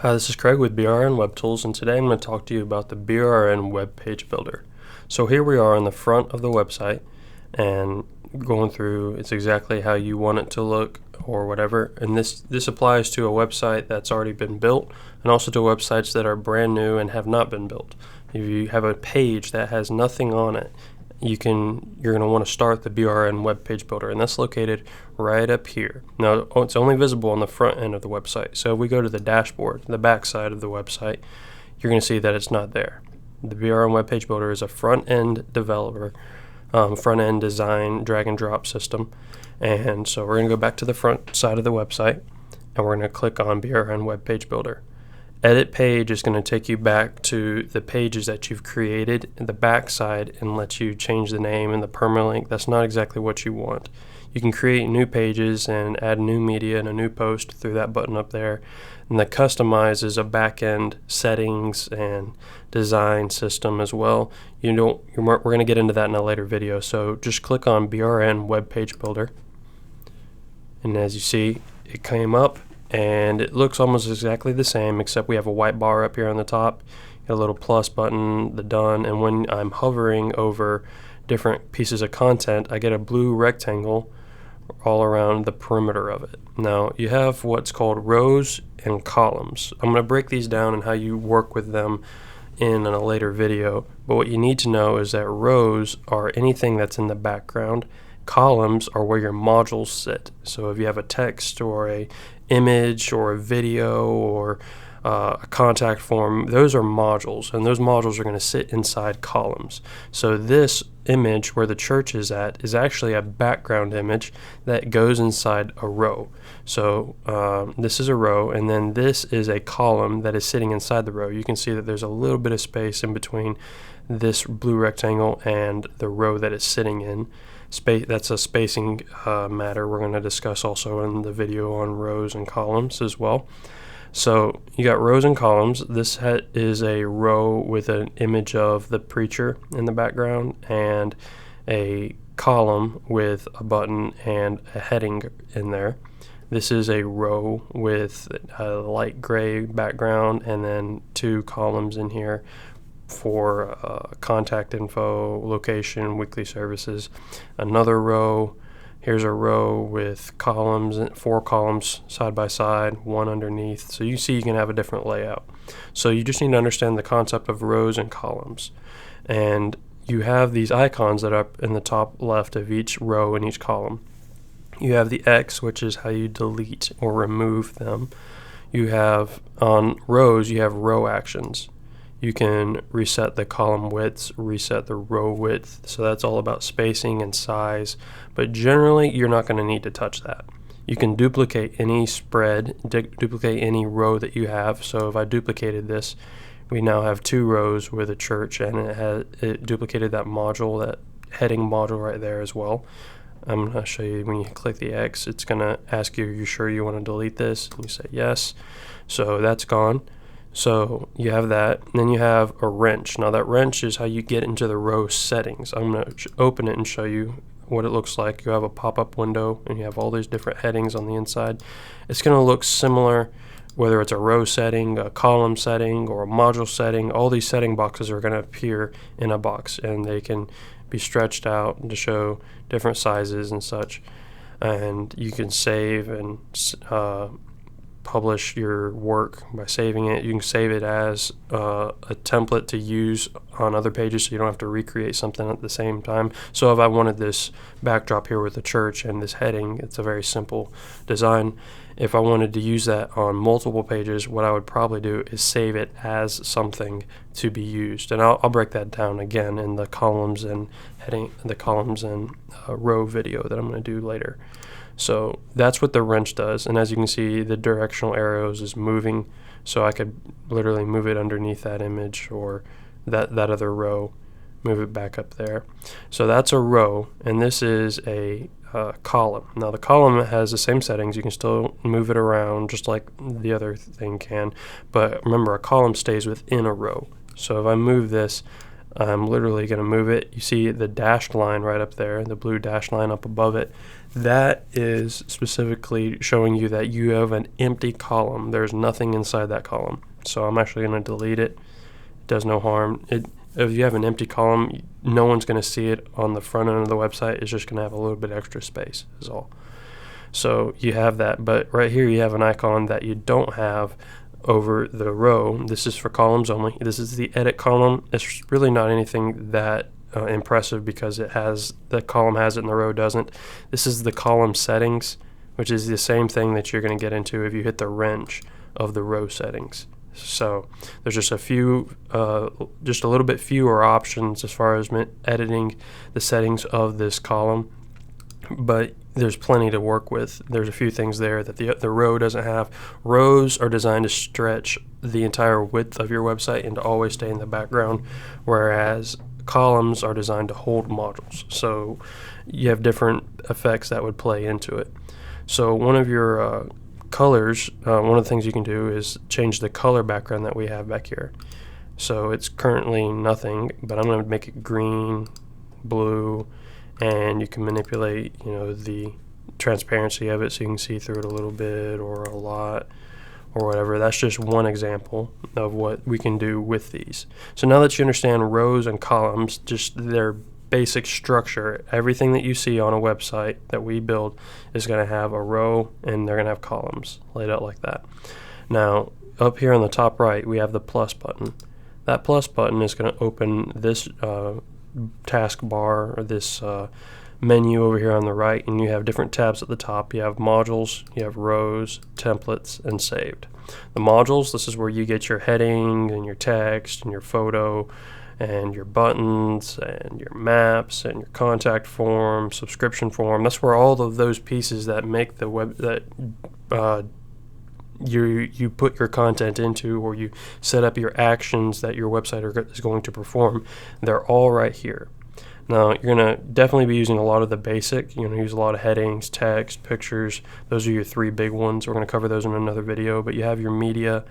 Hi, this is Craig with BRN Web Tools, and today I'm going to talk to you about the BRN Web Page Builder. So here we are on the front of the website, and going through it's exactly how you want it to look or whatever. And this applies to a website that's already been built, and also to websites that are brand new and have not been built. If you have a page that has nothing on it, you're going to want to start the BRN Web Page Builder, and that's located right up here. Now, it's only visible on the front end of the website. So if we go to the dashboard, the back side of the website, you're going to see that it's not there. The BRN Web Page Builder is a front-end developer, front-end design, drag and drop system. And so we're going to go back to the front side of the website, and we're going to click on BRN Web Page Builder. Edit page is going to take you back to the pages that you've created in the back side and let you change the name and the permalink. That's not exactly what you want. You can create new pages and add new media and a new post through that button up there. And the customize is a back-end settings and design system as well. We're going to get into that in a later video. So just click on BRN Web Page Builder. And as you see, it came up. And it looks almost exactly the same, except we have a white bar up here on the top, a little plus button, the done, and when I'm hovering over different pieces of content, I get a blue rectangle all around the perimeter of it. Now, you have what's called rows and columns. I'm going to break these down and how you work with them in a later video, but what you need to know is that rows are anything that's in the background. Columns are where your modules sit. So if you have a text or a image or a video or a contact form, those are modules, and those modules are going to sit inside columns. So this image where the church is at is actually a background image that goes inside a row. So this is a row, and then this is a column that is sitting inside the row. You can see that there's a little bit of space in between this blue rectangle and the row that it's sitting in. That's a spacing matter we're going to discuss also in the video on rows and columns as well. So you got rows and columns. This is a row with an image of the preacher in the background, and a column with a button and a heading in there. This is a row with a light gray background and then two columns in here for contact info, location, weekly services. Another row, here's a row with columns, 4 columns side by side, one underneath. So you see you can have a different layout. So you just need to understand the concept of rows and columns. And you have these icons that are up in the top left of each row and each column. You have the X, which is how you delete or remove them. You have, on rows, you have row actions. You can reset the column widths, reset the row width, so that's all about spacing and size, but generally you're not going to need to touch that. You can duplicate any spread, duplicate any row that you have. So if I duplicated this, we now have 2 rows with a church, and it duplicated that module, that heading module right there as well. I'm going to show you when you click the X, it's going to ask you, are you sure you want to delete this? And you say yes. So that's gone. So you have that, and then you have a wrench. Now that wrench is how you get into the row settings. I'm going to open it and show you what it looks like. You have a pop-up window, and you have all these different headings on the inside. It's going to look similar whether it's a row setting, a column setting, or a module setting. All these setting boxes are going to appear in a box, and they can be stretched out to show different sizes and such. And you can save and publish your work by saving it. You can save it as a template to use on other pages, so you don't have to recreate something at the same time. So if I wanted this backdrop here with the church and this heading, it's a very simple design. If I wanted to use that on multiple pages, what I would probably do is save it as something to be used. And I'll break that down again in the columns and heading, the columns and row video that I'm going to do later. So that's what the wrench does, and as you can see, the directional arrows is moving, so I could literally move it underneath that image or that other row, move it back up there. So that's a row, and this is a column. Now the column has the same settings. You can still move it around just like the other thing can, but remember, a column stays within a row. So if I move this, I'm literally going to move it. You see the dashed line right up there, the blue dashed line up above it. that is specifically showing you that you have an empty column. There's nothing inside that column. So I'm actually going to delete it. It does no harm. If you have an empty column, no one's going to see it on the front end of the website. It's just going to have a little bit extra space is all. So you have that, but right here you have an icon that you don't have over the row. This is for columns only. This is the edit column. It's really not anything that impressive because it has, the column has it and the row doesn't. This is the column settings, which is the same thing that you're going to get into if you hit the wrench of the row settings. So there's just a few, just a little bit fewer options as far as editing the settings of this column, but there's plenty to work with. There's a few things there that the row doesn't have. Rows are designed to stretch the entire width of your website and to always stay in the background, whereas columns are designed to hold modules. So you have different effects that would play into it. So one of your colors, one of the things you can do is change the color background that we have back here. So it's currently nothing, but I'm going to make it green, blue, and you can manipulate, you know, the transparency of it so you can see through it a little bit or a lot or whatever. That's just one example of what we can do with these. So now that you understand rows and columns, just their basic structure, everything that you see on a website that we build is going to have a row and they're going to have columns laid out like that. Now up here on the top right we have the plus button. That plus button is going to open this taskbar or this menu over here on the right, and you have different tabs at the top. You have modules, you have rows, templates, and saved. The modules, this is where you get your heading and your text and your photo and your buttons and your maps and your contact form, subscription form. That's where all of those pieces that make the web, that you put your content into, or you set up your actions that your website is going to perform, they're all right here. Now you're going to definitely be using a lot of the basic. You're going to use a lot of headings, text, pictures. Those are your three big ones. We're going to cover those in another video, but you have your media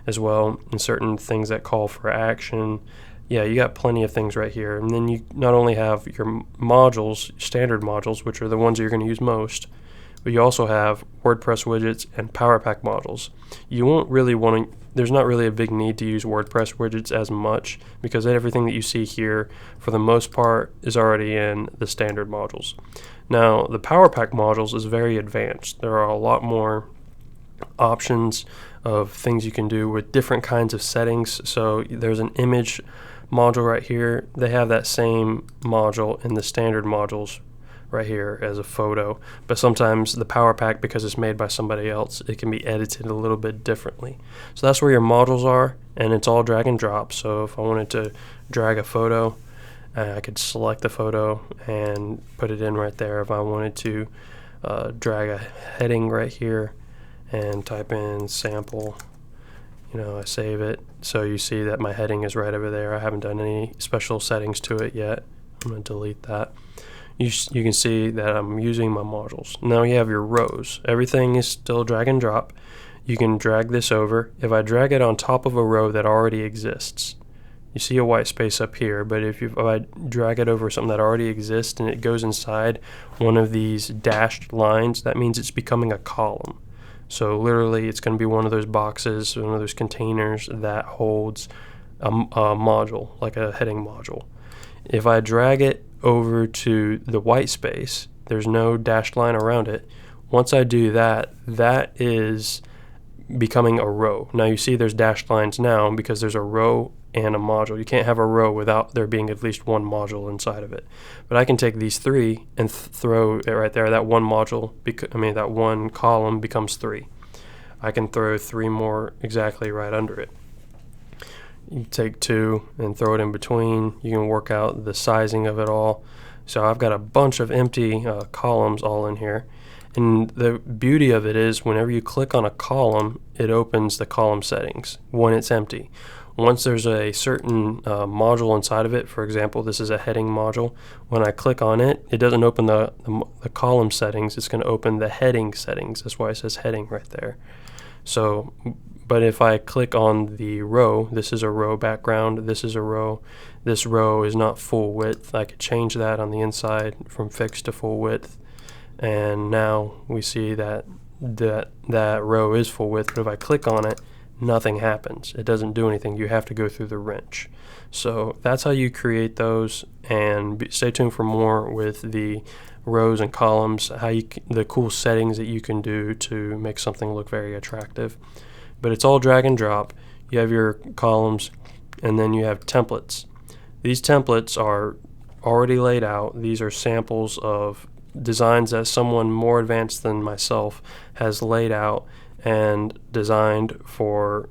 as well and certain things that call for action. Yeah, you got plenty of things right here. And then you not only have your modules, standard modules, which are the ones that you're going to use most, but you also have WordPress widgets and PowerPack modules. You won't really want to, there's not really a big need to use WordPress widgets as much because everything that you see here, for the most part, is already in the standard modules. Now, the PowerPack modules is very advanced. There are a lot more options of things you can do with different kinds of settings. So there's an image module right here. They have that same module in the standard modules right here as a photo, but sometimes the PowerPack, because it's made by somebody else, it can be edited a little bit differently. So that's where your modules are, and it's all drag and drop. So if I wanted to drag a photo, I could select the photo and put it in right there. If I wanted to drag a heading right here and type in sample, I save it, so you see that my heading is right over there. I haven't done any special settings to it yet. I'm going to delete that. You can see that I'm using my modules. Now you have your rows. Everything is still drag and drop. You can drag this over. If I drag it on top of a row that already exists, you see a white space up here, but if I drag it over something that already exists and it goes inside one of these dashed lines, that means it's becoming a column. So literally it's going to be one of those boxes, one of those containers that holds a module, like a heading module. If I drag it over to the white space, there's no dashed line around it. Once I do that, that is becoming a row. Now you see there's dashed lines now because there's a row and a module. You can't have a row without there being at least one module inside of it. But I can take these three and throw it right there. That one module, that one column becomes three. I can throw three more exactly right under it. You take two and throw it in between. You can work out the sizing of it all. So I've got a bunch of empty columns all in here. And the beauty of it is whenever you click on a column, it opens the column settings when it's empty. Once there's a certain module inside of it, for example, this is a heading module, when I click on it, it doesn't open the column settings, it's going to open the heading settings. That's why it says heading right there. So, but if I click on the row, this is a row background, this is a row, this row is not full width. I could change that on the inside from fixed to full width. and now we see that that row is full width, but if I click on it, nothing happens. It doesn't do anything. You have to go through the wrench. So that's how you create those, and stay tuned for more with the rows and columns, the cool settings that you can do to make something look very attractive. But it's all drag and drop. You have your columns, and then you have templates. These templates are already laid out. These are samples of designs that someone more advanced than myself has laid out and designed for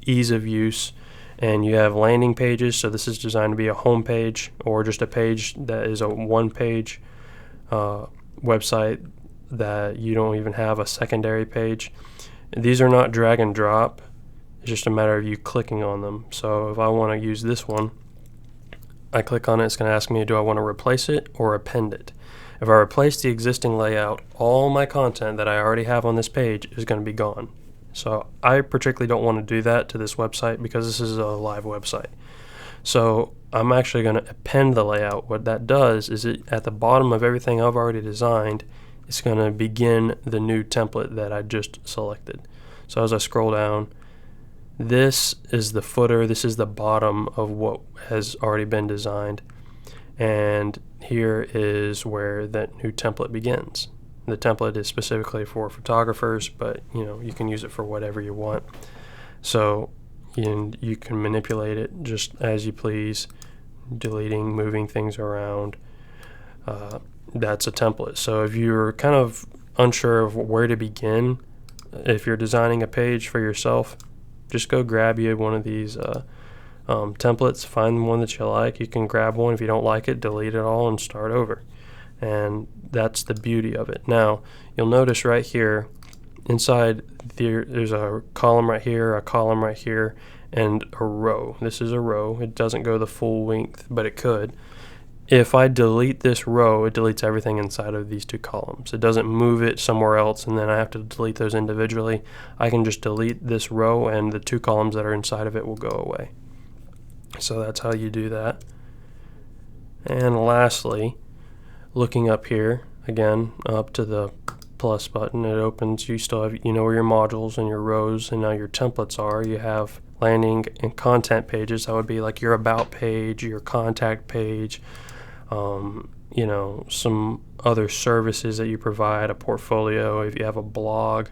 ease of use. And you have landing pages, so this is designed to be a home page or just a page that is a one-page website that you don't even have a secondary page. These are not drag and drop. It's just a matter of you clicking on them. So if I want to use this one, I click on it, it's going to ask me, do I want to replace it or append it? If I replace the existing layout, all my content that I already have on this page is going to be gone. So I particularly don't want to do that to this website because this is a live website. So I'm actually going to append the layout. What that does is at the bottom of everything I've already designed, it's going to begin the new template that I just selected. So as I scroll down, this is the footer, this is the bottom of what has already been designed, and here is where that new template begins. The template is specifically for photographers, but you can use it for whatever you want. So you can manipulate it just as you please, deleting, moving things around. That's a template. So if you're kind of unsure of where to begin, if you're designing a page for yourself, just go grab you one of these templates, find one that you like. You can grab one. If you don't like it, delete it all and start over. And that's the beauty of it. Now, you'll notice right here, inside there's a column right here, a column right here, and a row. This is a row. It doesn't go the full length, but it could. If I delete this row, it deletes everything inside of these two columns. It doesn't move it somewhere else, and then I have to delete those individually. I can just delete this row, and the two columns that are inside of it will go away. So that's how you do that. And lastly, looking up here, again, up to the plus button, it opens. You still have, where your modules and your rows and now your templates are. You have landing and content pages. That would be like your about page, your contact page, some other services that you provide, a portfolio. If you have a blog,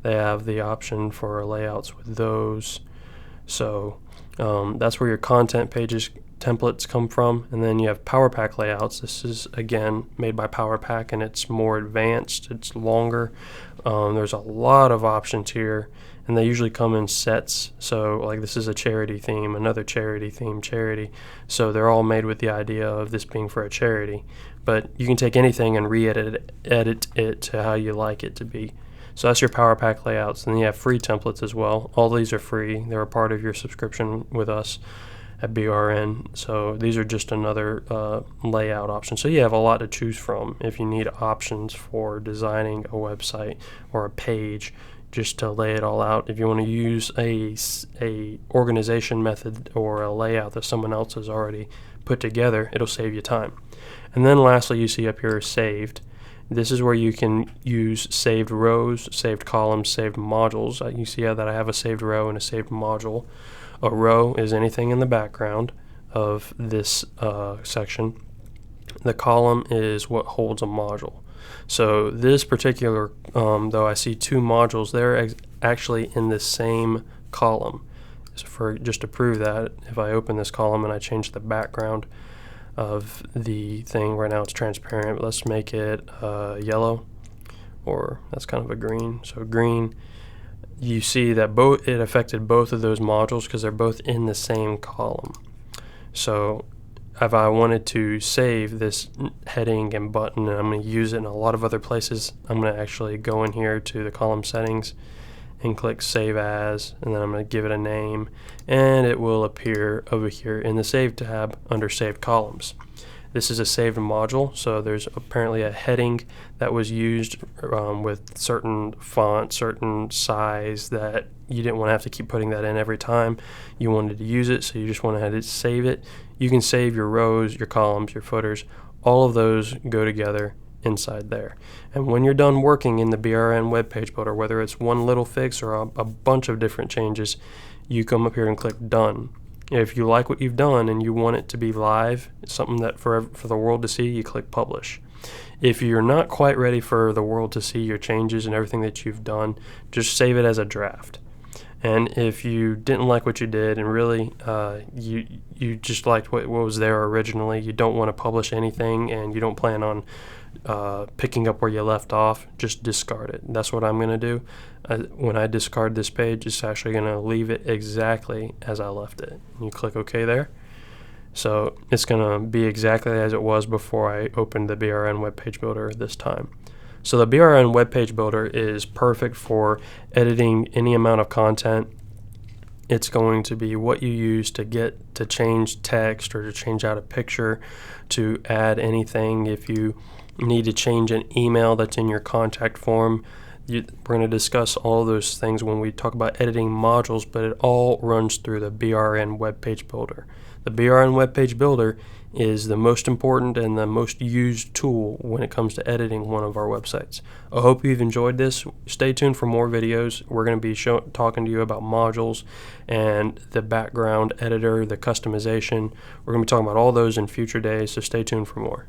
they have the option for layouts with those. So that's where your content pages templates come from. And then you have PowerPack layouts. This is again made by PowerPack, and it's more advanced, it's longer. There's a lot of options here, and they usually come in sets. So like this is a charity theme, another charity theme, charity. So they're all made with the idea of this being for a charity. But you can take anything and edit it to how you like it to be. So that's your PowerPack layouts. And then you have free templates as well. All these are free. They're a part of your subscription with us at BRN. So these are just another layout option. So you have a lot to choose from if you need options for designing a website or a page, just to lay it all out. If you want to use a organization method or a layout that someone else has already put together, it'll save you time. And then lastly, you see up here saved. This is where you can use saved rows, saved columns, saved modules. You see that I have a saved row and a saved module. A row is anything in the background of this section. The column is what holds a module. So this particular, though I see two modules, they're actually in the same column. So just to prove that, if I open this column and I change the background of the thing, right now it's transparent, but let's make it yellow, or that's kind of a green. So green, you see that it affected both of those modules because they're both in the same column. So if I wanted to save this heading and button, and I'm going to use it in a lot of other places, I'm going to actually go in here to the column settings and click Save As, and then I'm going to give it a name, and it will appear over here in the Save tab under Saved Columns. This is a saved module, so there's apparently a heading that was used with certain font, certain size, that you didn't want to have to keep putting that in every time you wanted to use it, so you just went ahead and save it. You can save your rows, your columns, your footers. All of those go together inside there. And when you're done working in the BRN web page builder, whether it's one little fix or a bunch of different changes, you come up here and click done. If you like what you've done and you want it to be live, it's something that for the world to see, you click publish. If you're not quite ready for the world to see your changes and everything that you've done, just save it as a draft. And if you didn't like what you did and really you just liked what was there originally, you don't want to publish anything and you don't plan on picking up where you left off, just discard it. That's what I'm going to do. When I discard this page, it's actually going to leave it exactly as I left it. You click OK there. So it's going to be exactly as it was before I opened the BRN web page builder this time. So the BRN web page builder is perfect for editing any amount of content. It's going to be what you use to change text or to change out a picture, to add anything. If you need to change an email that's in your contact form, we're going to discuss all those things when we talk about editing modules, but it all runs through the BRN web page builder. The BRN web page builder is the most important and the most used tool when it comes to editing one of our websites. I hope you've enjoyed this. Stay tuned for more videos. We're going to be talking to you about modules and the background editor, the customization. We're going to be talking about all those in future days, so stay tuned for more.